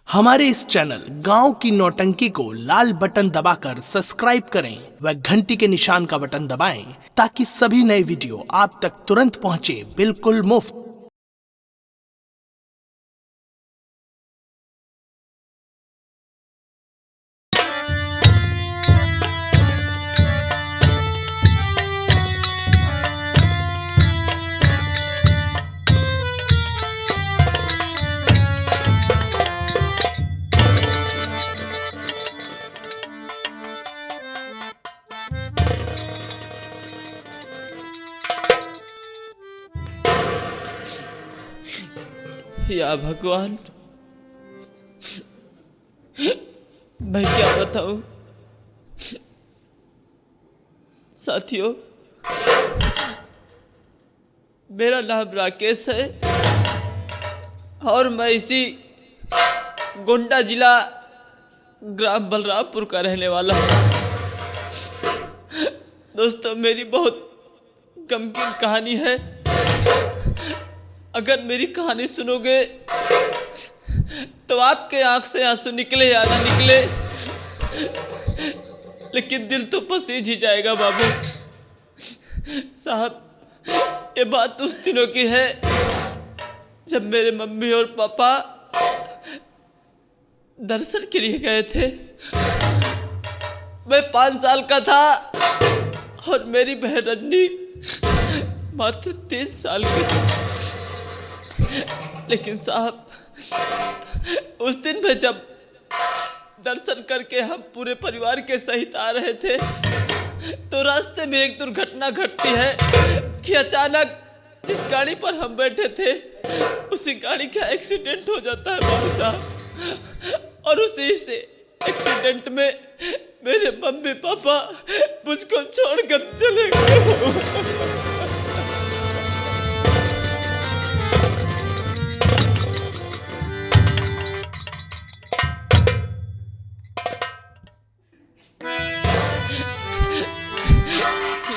हमारे इस चैनल गांव की नौटंकी को लाल बटन दबाकर सब्सक्राइब करें व घंटी के निशान का बटन दबाएं ताकि सभी नए वीडियो आप तक तुरंत पहुंचे बिल्कुल मुफ्त। या भगवान, मैं क्या बताऊं। साथियों, मेरा नाम राकेश है और मैं इसी गोंडा जिला ग्राम बलरामपुर का रहने वाला हूं। दोस्तों, मेरी बहुत गमगीन कहानी है। अगर मेरी कहानी सुनोगे तो आपके आंख से आंसू निकले या ना निकले, लेकिन दिल तो पसीज ही जाएगा बाबू साहब। ये बात उस दिनों की है जब मेरे मम्मी और पापा दर्शन के लिए गए थे। मैं 5 साल का था और मेरी बहन रजनी मात्र 3 साल की थी। लेकिन साहब, उस दिन में जब दर्शन करके हम पूरे परिवार के सहित आ रहे थे तो रास्ते में एक दुर्घटना घटती है कि अचानक जिस गाड़ी पर हम बैठे थे उसी गाड़ी का एक्सीडेंट हो जाता है बाबू साहब। और उसी से एक्सीडेंट में मेरे मम्मी पापा मुझको छोड़कर चले गए।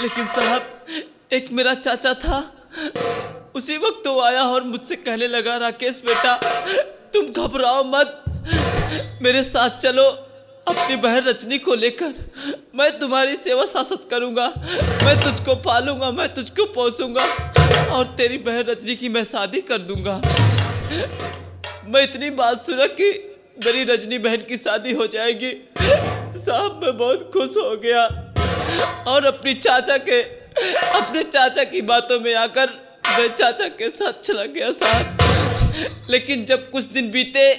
लेकिन साहब, एक मेरा चाचा था। उसी वक्त वो आया और मुझसे कहने लगा, राकेश बेटा, तुम घबराओ मत, मेरे साथ चलो अपनी बहन रजनी को लेकर। मैं तुम्हारी सेवा शासत करूंगा, मैं तुझको पालूंगा, मैं तुझको पोसूंगा और तेरी बहन रजनी की मैं शादी कर दूंगा। मैं इतनी बात सुना कि मेरी रजनी बहन की शादी हो जाएगी। साहब, मैं बहुत खुश हो गया और अपने चाचा की बातों में आकर मैं चाचा के साथ चला गया साहब। लेकिन जब कुछ दिन बीते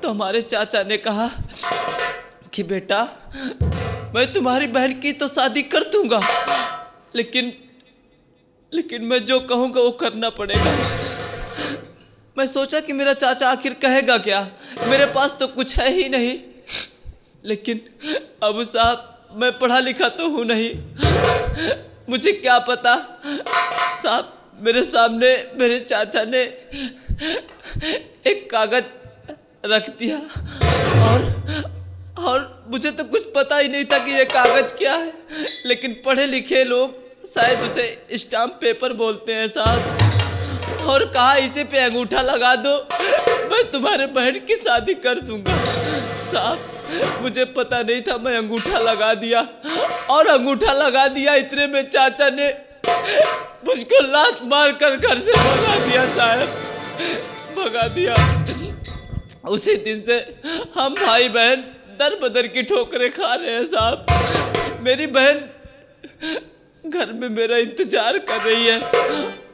तो हमारे चाचा ने कहा कि बेटा, मैं तुम्हारी बहन की तो शादी कर दूंगा, लेकिन मैं जो कहूँगा वो करना पड़ेगा। मैं सोचा कि मेरा चाचा आखिर कहेगा क्या, मेरे पास तो कुछ है ही नहीं। लेकिन अब साहब, मैं पढ़ा लिखा तो हूँ नहीं, मुझे क्या पता साहब। मेरे सामने मेरे चाचा ने एक कागज रख दिया और मुझे तो कुछ पता ही नहीं था कि ये कागज क्या है। लेकिन पढ़े लिखे लोग शायद उसे स्टाम्प पेपर बोलते हैं साहब। और कहा, इसे पे अंगूठा लगा दो, मैं तुम्हारे बहन की शादी कर दूंगा। साहब, मुझे पता नहीं था, मैं अंगूठा लगा दिया और अंगूठा लगा दिया। इतने में चाचा ने मुझको लात मार कर घर से भगा दिया साहब, भगा दिया। उसी दिन से हम भाई बहन दर बदर की ठोकरें खा रहे हैं साहब। मेरी बहन घर में मेरा इंतजार कर रही है।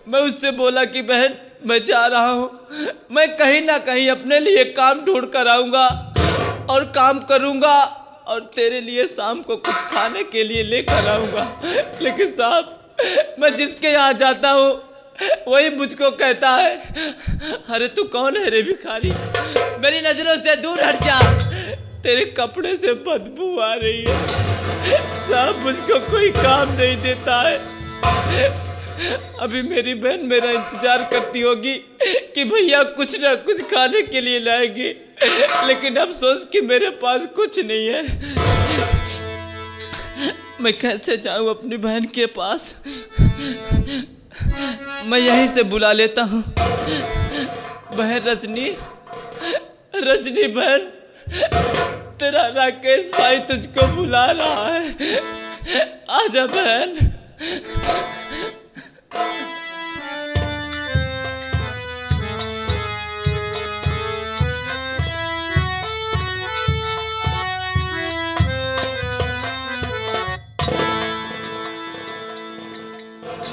मैं उससे बोला कि बहन, मैं जा रहा हूँ, मैं कहीं ना कहीं अपने लिए काम ढूंढ कर आऊँगा और काम करूँगा और तेरे लिए शाम को कुछ खाने के लिए लेकर आऊँगा। लेकिन साहब, मैं जिसके यहाँ जाता हूँ वही मुझको कहता है, अरे तू कौन है रे भिखारी, मेरी नजरों से दूर हट जा, तेरे कपड़े से बदबू आ रही है। साहब, मुझको कोई काम नहीं देता है। अभी मेरी बहन मेरा इंतजार करती होगी कि भैया कुछ ना कुछ खाने के लिए लाएंगे, लेकिन अफसोस कि मेरे पास कुछ नहीं है। मैं कैसे जाऊं अपनी बहन के पास। मैं यहीं से बुला लेता हूं, बहन रजनी, रजनी बहन, तेरा राकेश भाई तुझको बुला रहा है, आजा बहन।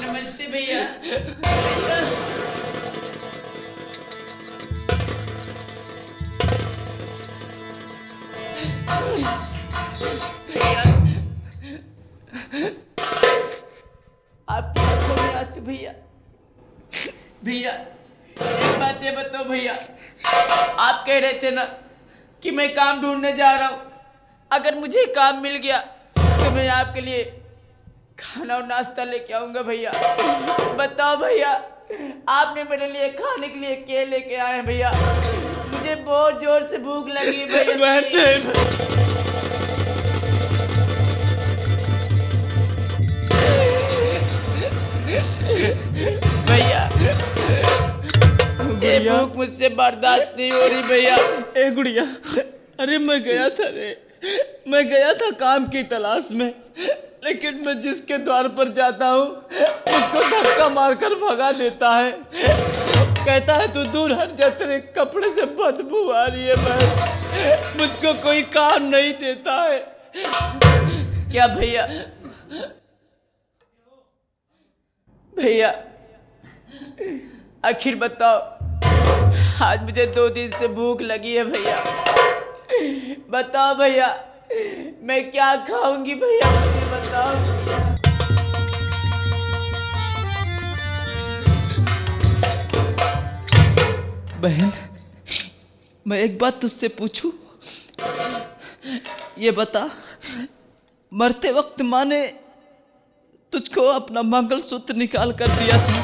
नमस्ते भैया। आपकी आंखों में आंसू भैया। भैया एक बात ये बताओ भैया, आप कह रहे थे ना कि मैं काम ढूंढने जा रहा हूँ, अगर मुझे काम मिल गया तो मैं आपके लिए खाना और नाश्ता लेके आऊंगा भैया। बताओ भैया, आपने मेरे लिए खाने के लिए क्या लेके आए हैं भैया? मुझे बहुत जोर से भूख लगी है भैया। भैया ये भूख मुझसे बर्दाश्त नहीं हो रही भैया। ए गुड़िया, अरे मैं गया था काम की तलाश में, लेकिन मैं जिसके द्वार पर जाता हूँ मुझको धक्का मारकर भगा देता है। कहता है तू दूर हट जा, तेरे कपड़े से बदबू आ रही है। मैं मुझको कोई काम नहीं देता है। क्या भैया? भैया आखिर बताओ, आज मुझे 2 दिन से भूख लगी है भैया। बताओ भैया, मैं क्या खाऊंगी भैया? मुझे बताओ भैया। बहन, मैं एक बात तुझसे पूछूं? ये बता, मरते वक्त माँ ने तुझको अपना मंगलसूत्र निकाल कर दिया था,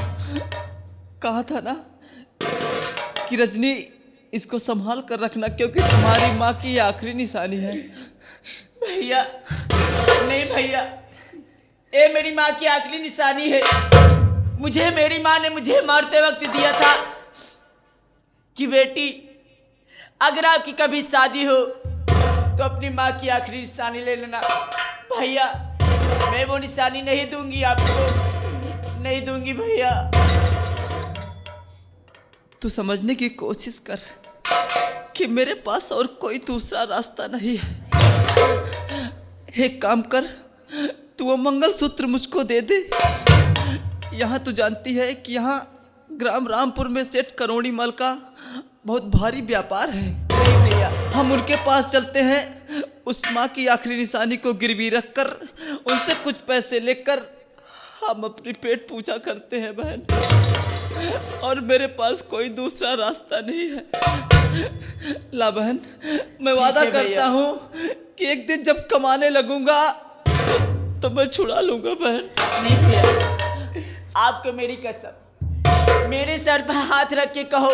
कहा था ना कि रजनी इसको संभाल कर रखना क्योंकि तुम्हारी माँ की आखिरी निशानी है। भैया नहीं भैया, ये मेरी माँ की आखिरी निशानी है। मुझे मेरी माँ ने मुझे मरते वक्त दिया था कि बेटी, अगर आपकी कभी शादी हो तो अपनी माँ की आखिरी निशानी ले लेना। भैया मैं वो निशानी नहीं दूंगी आपको, नहीं दूंगी भैया। तू समझने की कोशिश कर कि मेरे पास और कोई दूसरा रास्ता नहीं है। एक काम कर, तू वो मंगलसूत्र मुझको दे दे। यहाँ तू जानती है कि यहाँ ग्राम रामपुर में सेठ करोड़ी मल का बहुत भारी व्यापार है। नहीं भैया, हम उनके पास चलते हैं, उस माँ की आखिरी निशानी को गिरवी रखकर उनसे कुछ पैसे लेकर हम अपनी पेट पूजा करते हैं बहन, और मेरे पास कोई दूसरा रास्ता नहीं है। ला बहन, मैं वादा करता हूँ कि एक दिन जब कमाने लगूंगा तो मैं छुड़ा लूंगा बहन। नहीं भैया, आपको मेरी कसम, मेरे सर पर हाथ रख के कहो,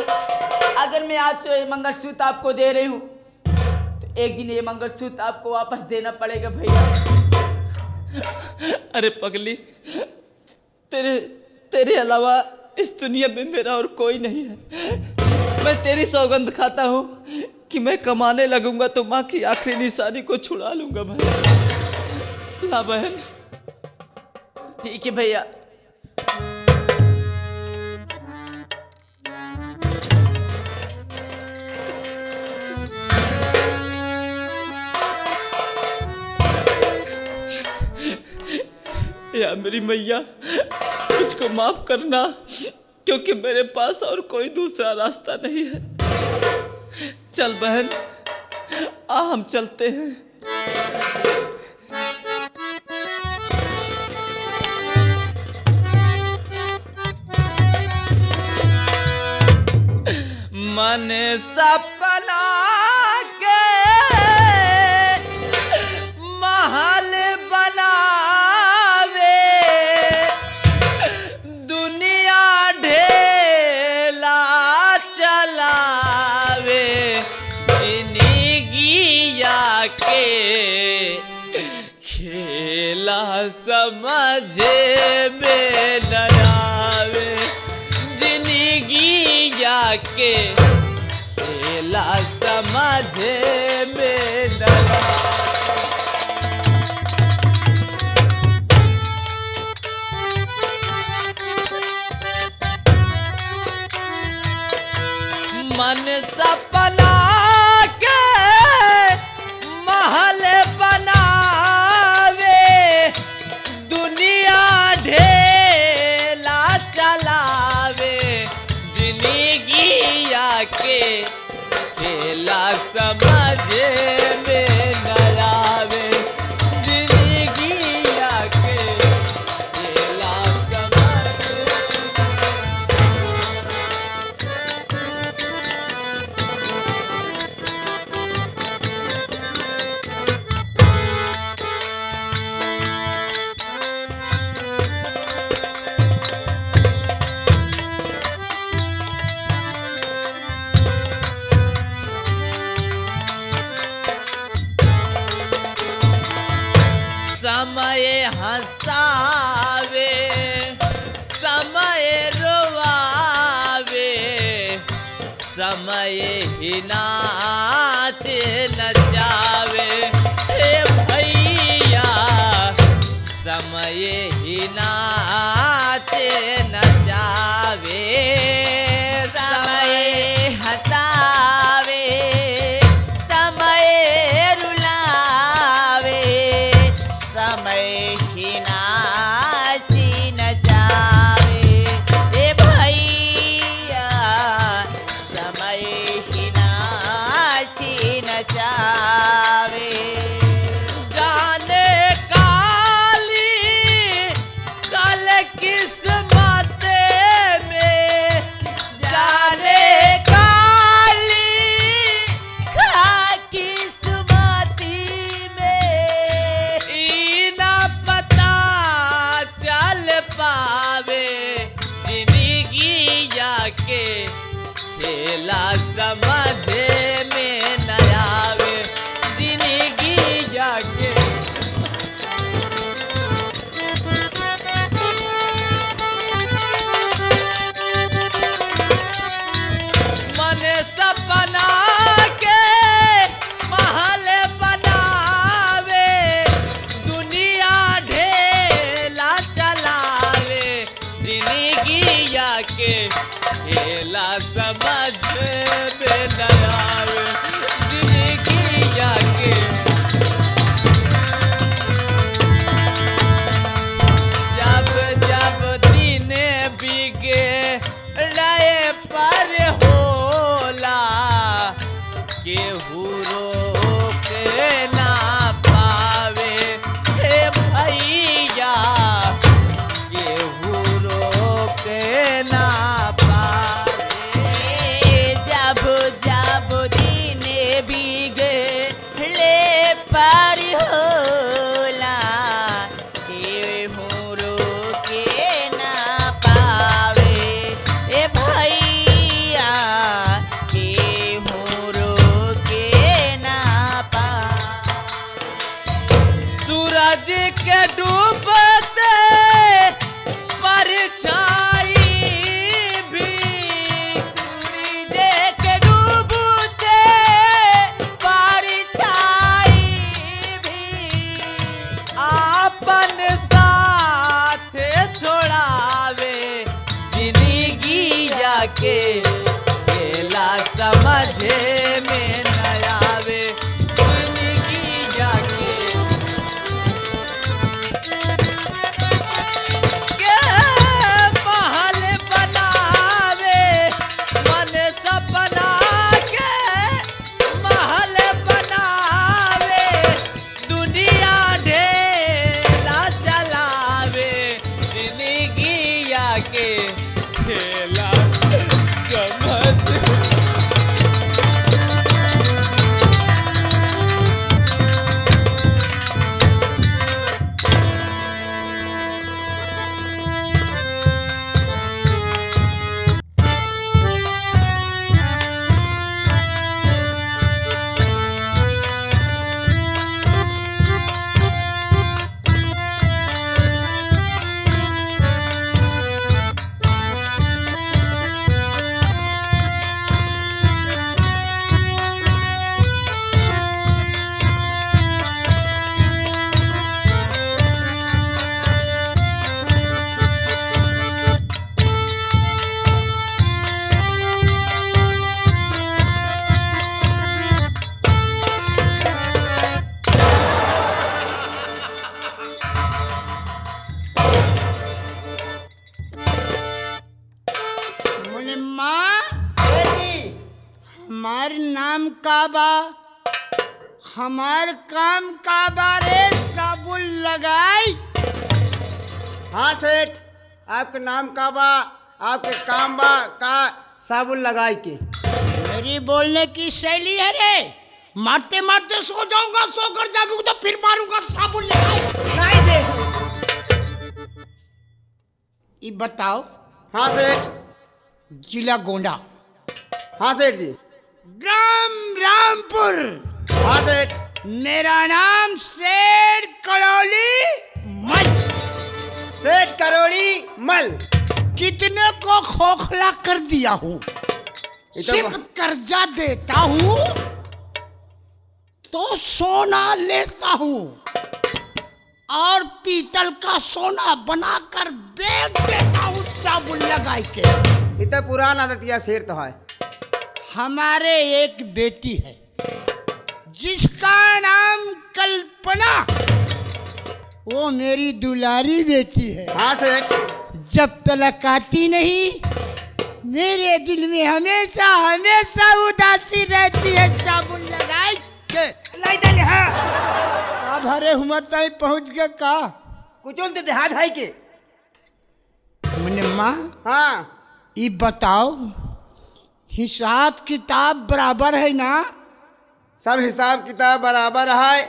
अगर मैं आज ये मंगलसूत्र आपको दे रही हूँ तो एक दिन ये मंगलसूत्र आपको वापस देना पड़ेगा भैया। अरे पगली, तेरे अलावा इस दुनिया में मेरा और कोई नहीं है। मैं तेरी सौगंध खाता हूँ कि मैं कमाने लगूंगा तो माँ की आखिरी निशानी को छुड़ा लूंगा बहन। ला बहन। ठीक है भैया। या मेरी मैया, मुझको माफ करना क्योंकि मेरे पास और कोई दूसरा रास्ता नहीं है। चल बहन, आ हम चलते हैं। मन सपना के महल बनावे, दुनिया ढेला चलावे, जिंदगिया के खेला समझे में न आवे, जिंदगिया के खेला खेला समझे में न आवे। मन सपना के महल बनावे, दुनिया ढेला चलावे, जिंदगिया के खेला समझे में न आवे। जिंदगिया के खेला समझे समय हंसावे, समय रोवावे, समय ही नाच नचावे। हे भैया समय ही नाच नचावे। समय हंसावे, समय रुलावे, समय ही नाची नचावे। ए भैया समय ही नाची नचावे। जाने काली कल किस्मत में, जाने काली का किस्मती में, ई ना पता चल पावे, जिंदगिया के खेला समझे में न आवे। जिंदगिया के मन सपना के महल बनावे, दुनिया ढेला चलावे, जिंदगिया के खेला समझ में न आवे। जिंदगिया के जब जब दिन बिगे रहे पर होला, केहू रोक ना पावे। हे भैया केहू रोक ना पावे। जब जब दिन बीगे ले पर होला, केहू रोके ना पावे। ए भैया केहू रोके ना पावे। सूरज के डूबते परछाई भी, सूरज के डूबते परछाई भी, आपन साथ छोड़ावे, जिंदगिया के खेला समझे में न आवे। जिंदगिया के बा हमार काम का बारे साबुन लगाई। हाँ सेठ, आपके नाम का बा, आपके काम बा का साबुन लगाई के। मेरी बोलने की शैली है रे, मारते मारते सो जाऊंगा, सोकर जागूंगा तो फिर मारूंगा साबुन लगाई। नहीं सेठ। ये बताओ। हाँ सेठ। जिला गोंडा। हाँ सेठ जी। ग्राम रामपुर। हाँ सेठ। मेरा नाम शेर करोली मल। सेठ करोड़ी मल। कितने को खोखला कर दिया हूँ, सिर्फ कर्जा देता हूँ तो सोना लेता हूँ और पीतल का सोना बनाकर बेच देता हूँ साबुन लगाई के। इतना पुराना आदतिया सेठ तो है। हमारे एक बेटी है जिसका नाम कल्पना, वो मेरी दुलारी बेटी है। हाँ सेठ। जब तलक आती नहीं मेरे दिल में हमेशा हमेशा उदासी रहती है साबुन लगाई के। अब हरे हुमत नहीं पहुंच गए का कुछ तो देहात है के। मुन्ना हाँ ये बताओ, हिसाब किताब बराबर है ना? सब हिसाब किताब बराबर है।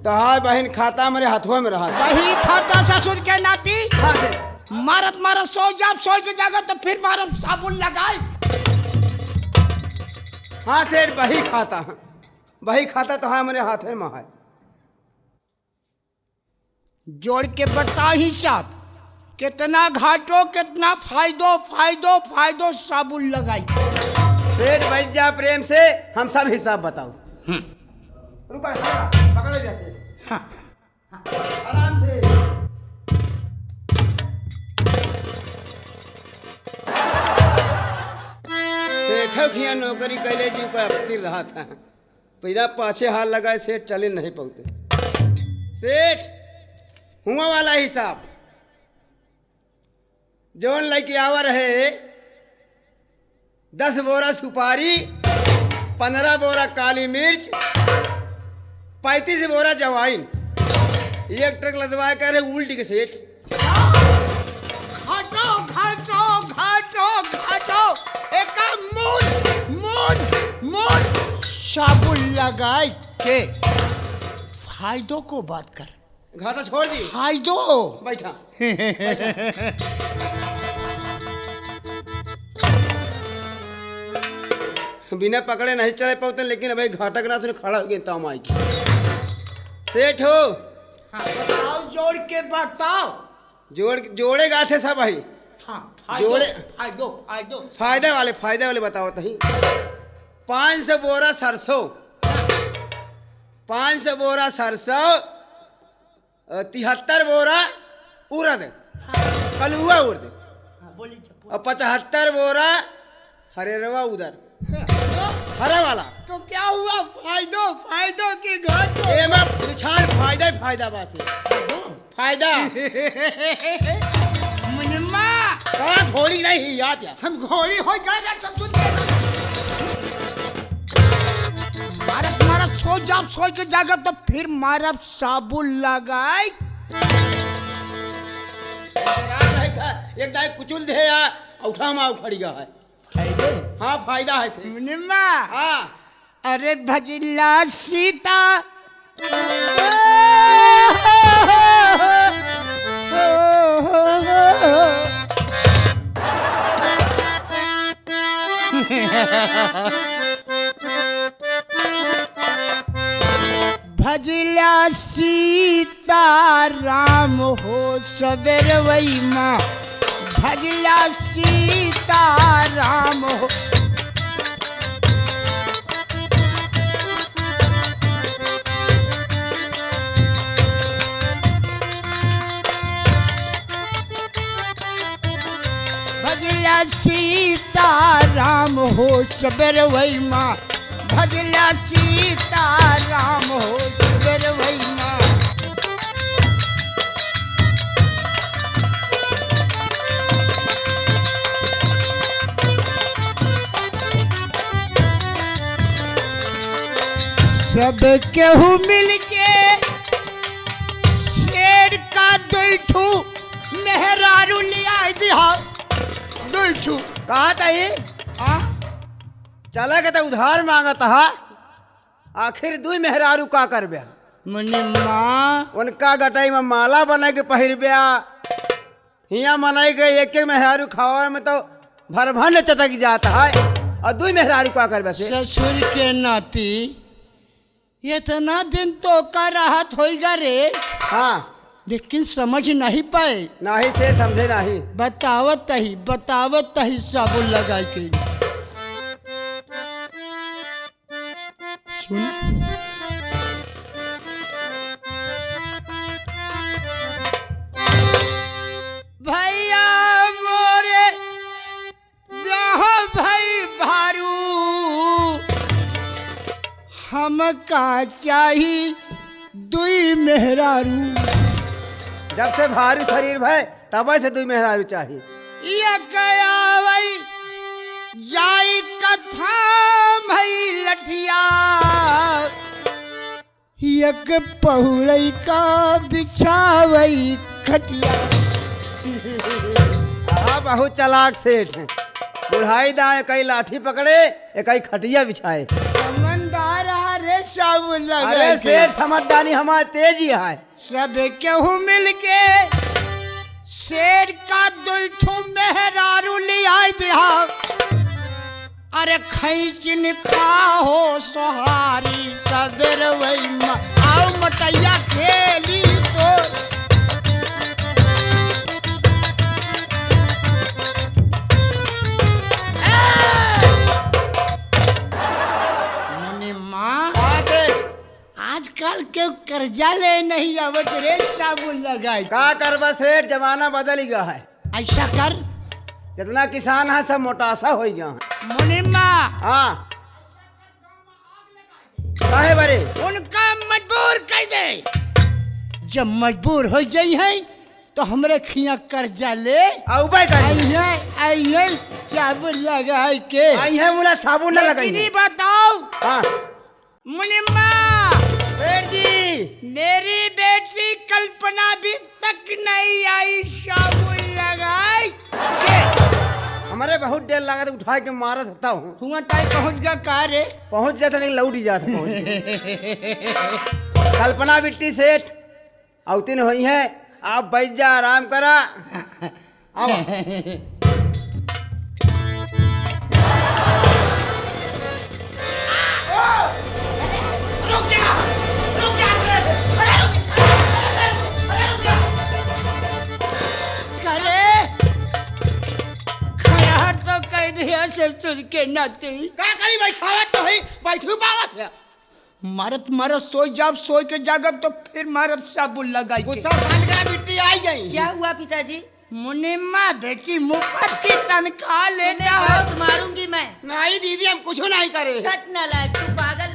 तो हाँ बहन, खाता मेरे हाथों में रहा। वही खाता ससुर के नाती। हाँ सेठ। मारत मारत सो के जागा तो फिर मारत साबुन लगाए। हाँ सेठ, वही खाता तो है मेरे हाथ में है। जोड़ के बता हिसाब, कितना घाटो कितना फायदो साबुन लगाई। सेठ बैठ जा प्रेम से, हम सब हिसाब बताओ। रुको, पकड़ ले सेठ। हाँ। आराम से। सेठो खिया नौकरी कैले जी को अपती रहा था। पहला पाछे हाथ लगाए सेठ चले नहीं पहुंचे। सेठ हुआ वाला हिसाब जौन लेके आवा रहे, 10 बोरा सुपारी, 15 बोरा काली मिर्च, 35 बोरा जवाइन, एक ट्रक लदवा करे उल्टी के सेठ। घाटो एक मून साबुन लगाई के फायदों को बात कर। घाटा छोड़ दी। फायदो बैठा। बिना पकड़े नहीं चले पाते, लेकिन अभी घाटा के नाथ खड़ा हो गया ताम आई की। सेठ हो। हाँ, बताओ जोड़ के बताओ। जोड़े गाठे सब भाई। हाँ, जोड़े फायदो फायदे वाले बताओ तही। 500 बोरा सरसों, 500 बोरा सरसों, 73 बोरा उड़द, कलुआ उड़द, और 75 बोरा हरेरवा उधर, हरा वाला। तो क्या हुआ? फायदो के घाटो। ए मैं निछाड़ फायदा बासे फायदा। मुन्ना कहाँ घोड़ी नहीं याद या। हम घोड़ी हो गए ना ससुर के। मारत सो के जागब तो फिर मारब साबुन लगाई। एक दाई कुचुल दे या उठा माँ उखड़ी गया है। हाँ फायदा है से। मुन्ना हाँ अरे भजिला सीता भजिला सीता राम हो सवेर वही माँ, भजिला सीता राम हो। भजला सीता राम हो सवेर वही माँ, भजला सीता राम हो सवेर वही माँ। सब केहू मिलके शेर का दुइठू मेहरारू लिया दिहा दुइठू कहा था ये चला के तो उधार मांगत हा आखिर दुई मेहरारू का कर ब्या मने माँ उनका गटाई में माला बना के पहिर ब्या हिया मनाई गई एक मेहरारू खावा में तो भर भर चटक जाता है और दुई मेहरारू का कर ब्या से ससुर के नाती इतना दिन तो का राहत होएगा रे हाँ लेकिन समझ नहीं पाए नहीं से समझे नहीं बतावत ही साबुन लगा के सुन भैया मोरे जहो भाई भारू हम का चाही दुई मेहरारू जब से भारी शरीर भय तब से दुई मेहरारू चाहिए ये गया वही जाई कथा भई लठिया एक पहुड़ई का बिछावई खटिया हाँ बहुत चालाक सेठ है बुढ़ाई दाए कई लाठी पकड़े कई खटिया बिछाए समझदार रे सब अरे लगे सेठ समझदारी हमारे तेजी है सब केहू मिलके शेर का दुइठू मेहरारू लिया दिहा अरे खैचिन खाहो सोहारी सबेर वही आओ मटैया खेली तो मने माँ आजकल के कर्जा ले नहीं आवत रे साबुन लगाई का करबा सेठ जमाना बदल गया है ऐसा कर जितना किसान है सब मोटासा हो गया है मुनिमा हाँ काहे बरे उनका मजबूर कर दे जब मजबूर हो जाई है तो हमरे खिया कर्जा ले उपाय करी आइए साबुन लगाई के आई है मुला साबुन न लगाई लेकिन बताओ हाँ मुनिमा सेठ जी मेरी बेटी कल्पना भी तक नहीं आई साबुन लगाई के हमारे बहुत देर लगा उठा के मारा था हूँ हुआ ताई पहुंच गया का रे पहुंच जाता नहीं लौट ही जाता कल्पना बिट्टी सेठ औतिन हुई है आप बैठ जा आराम करा आओ ससुर के नाते का करी बैठावत तो है बैठू पावत है मारत मारत सोई के जागब तो फिर मारब साबुन लगाई के गुस्सा का बिट्टी आई गई क्या हुआ पिताजी? मुनिम्मा बेटी मुफ्त की तनख्वाह ले तुम्हें बहुत मारूंगी मैं। नहीं दीदी हम कुछ नहीं करे कट ना लायक तू पागल।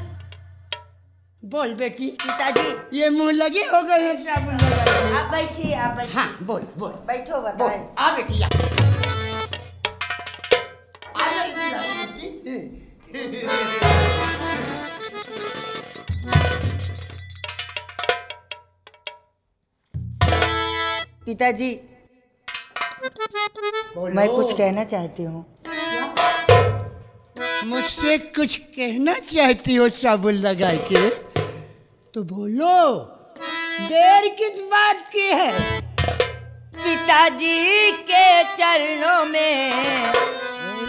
बोल बेटी पिताजी ये मुंह लगे हो गए हैं साबुन लगाने आप बैठिए आप बैठिए। हाँ बोल बोल बैठो बोल बताएं। आ बेटी पिताजी मैं कुछ कहना चाहती हूँ। मुझसे कुछ कहना चाहती हो साबुन लगा के तो बोलो देर किस बात की है। पिताजी के चरणों में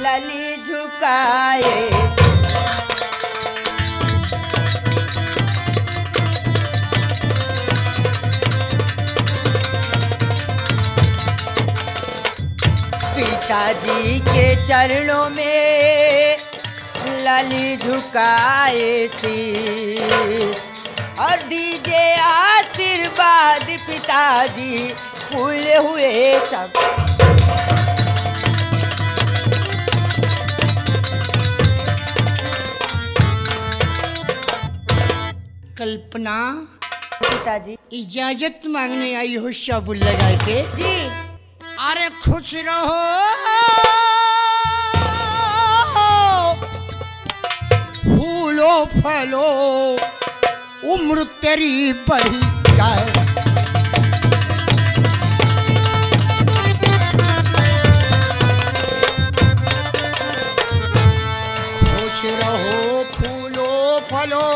लली झुकाए पिताजी के चरणों में लली झुकाए शीश और दीजिए आशीर्वाद पिताजी फूले हुए सब। कल्पना पिताजी इजाजत मांगने आई हो साबुन लगा के। जी अरे खुश रहो फूलो फलो उम्र तेरी बढ़ी जाए। खुश रहो फूलो फलो,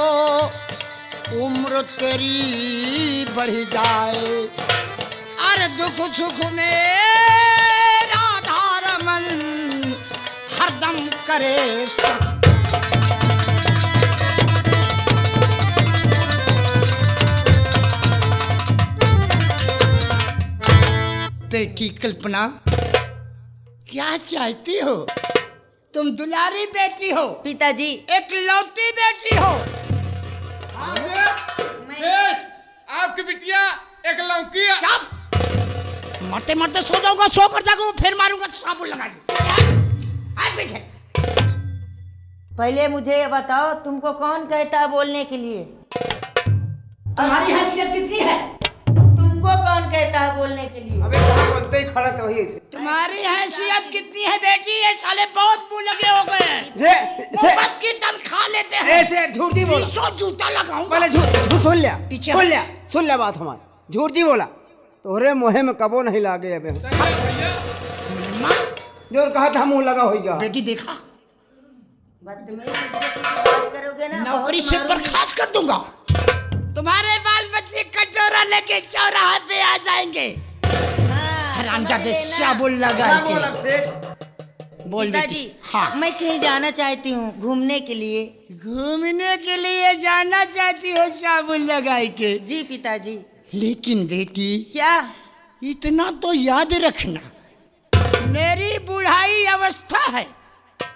उम्र तेरी बढ़ जाए। अरे दुख सुख में राधा रमन हरदम करे। बेटी कल्पना, क्या चाहती हो? तुम दुलारी बेटी हो, पिताजी। एक लौती बेटी हो। सेठ, आपकी बिटिया एक लौकी है। चुप! मरते मरते सो जाऊंगा, सो कर जाऊंगा, फिर मारूंगा साबुन लगा के। आ पीछे। पहले मुझे ये बताओ, तुमको कौन कहता है बोलने के लिए? तुम्हारी हैसियत कितनी है? तुमको कौन कहता है बोलने के लिए? अबे कहाँ बोलते ही खड़ा तो वही ऐसे। तुम्हारी हैसियत कितनी है बेटी? ये साले बहुत मुंह लगे हो गए हैं। मुफ्त की तनख्वाह लेते हैं। ऐसे झूठ नहीं बोला। 200 जूता लगाऊंगा। पहले झूठ सुन लिया, पीछे सुन लिया बात हमारी। झूठ नहीं बोला, तोहरे मुँह में कबो नहीं लागे। अबे माँ, जो कहा था मुँह लगा हो गया। बेटी देखा, बदतमीज बात करोगे ना, नौकरी बहुत से मारूंगी। बर्खास्त कर दूंगा। तुम्हारे बाल बच्चे कटोरा लेके चौराहे पे आ जाएंगे। हाँ, हरामजादे समझ लेना। साबुन लगा क्या बोला के। सेठ? बोल पिताजी, बेटी। हाँ, मैं कहीं जाना चाहती हूँ घूमने के लिए। घूमने के लिए जाना चाहती हो साबुन लगाए के? जी पिताजी। लेकिन बेटी, क्या? इतना तो याद रखना, मेरी बुढ़ाई अवस्था है,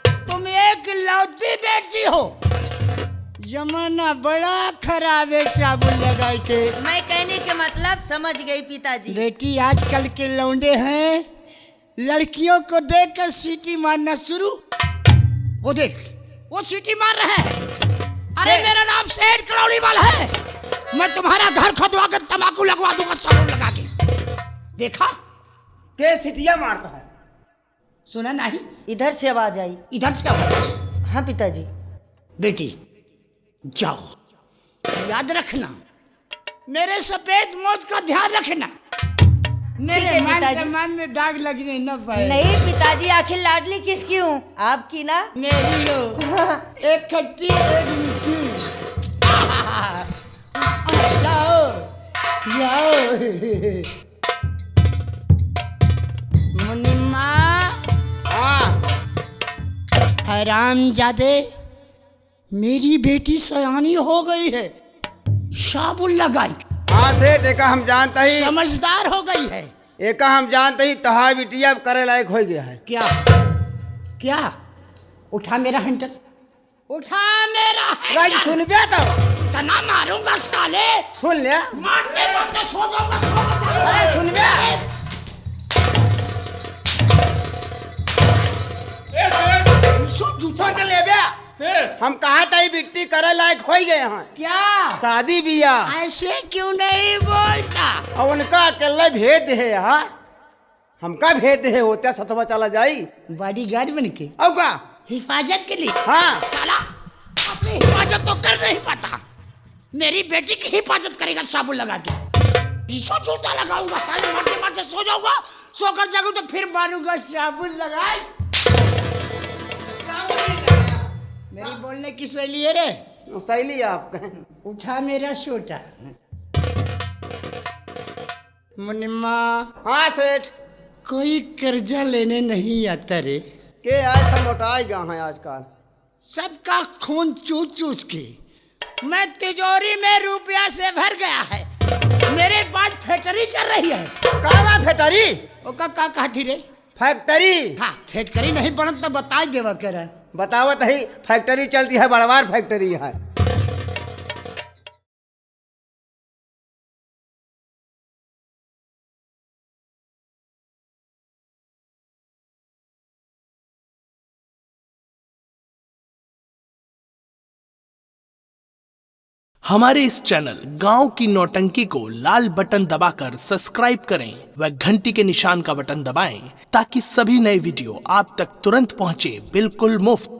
तुम एक लौती बेटी हो। जमाना बड़ा खराब है साबुन लगाए के। मैं कहने के मतलब समझ गई पिताजी। बेटी, आजकल के लौंडे हैं, लड़कियों को देख कर सीटी मारना शुरू। वो देख, वो सीटी मार रहे हैं। अरे मेरा नाम सेठ कलौड़ीवाल है, मैं तुम्हारा घर खोदवा कर तंबाकू लगवा दूंगा साबुन लगा के। देखा? के सिटिया मारता है। सुना नहीं? इधर से आवाज आई। इधर से आवाज। हाँ पिताजी। बेटी जाओ, याद रखना, मेरे सफेद मोज का ध्यान रखना, मेरे है मान पिताजी। सम्मान में दाग लगने न पाए। नहीं पिताजी, आखिर लाडली किसकी हूँ? आपकी ना। मेरी हो, एक खट्टी एक मीठी। जाओ जाओ। मुन्निमा, हरामजादे, मेरी बेटी सयानी हो गई है, साबुन लगाई, हाँ सेठ, एका हम जानता ही, समझदार हो गई है। एका हम जानते ही तहार बिटिया करे लायक हो गया है। क्या क्या? उठा मेरा हैंडल, उठा मेरा राज हैंडल। सुन पिया तो तना मारूंगा साले, सुन लिया। मारते मारते सो जाऊंगा। अरे सुन पिया। ए सेठ, सुन ले बिया। सेठ, हम कहा था ही बिट्टी करे लायक हो गए हैं। क्या? शादी बिया ऐसे क्यों नहीं बोलता? और उनका अकेले भेद है। यहाँ हमका भेद है, होता सतवा चला जाई। बॉडीगार्ड बन के अब का हिफाजत के लिए? हाँ, साला अपनी हिफाजत तो कर नहीं पाता, मेरी बेटी की हिफाजत करेगा साबुन लगा के। पीछो जूता लगाऊंगा साले, मारते मारते सो जाऊंगा, सोकर जागू तो फिर मारूंगा साबुन लगाए। मेरी बोलने की शैली है रे। सही आपका। उठा मेरा छोटा। मुन्निमा, हाँ सेठ, कोई कर्जा लेने नहीं आता रे, के ऐसा मोटाएगा है आजकल। सबका खून चूस चूस के मैं तिजोरी में रुपया से भर गया है। मेरे पास फैक्ट्री चल रही है। का फैक्ट्री? ओका का कहती रे? फैक्ट्री? हाँ, फैक्ट्री नहीं बनत तो बता देवा कर। बतावत है, फैक्ट्री चलती है, बड़वार फैक्ट्री है। हमारे इस चैनल गांव की नौटंकी को लाल बटन दबाकर सब्सक्राइब करें व घंटी के निशान का बटन दबाएं ताकि सभी नए वीडियो आप तक तुरंत पहुंचे, बिल्कुल मुफ्त।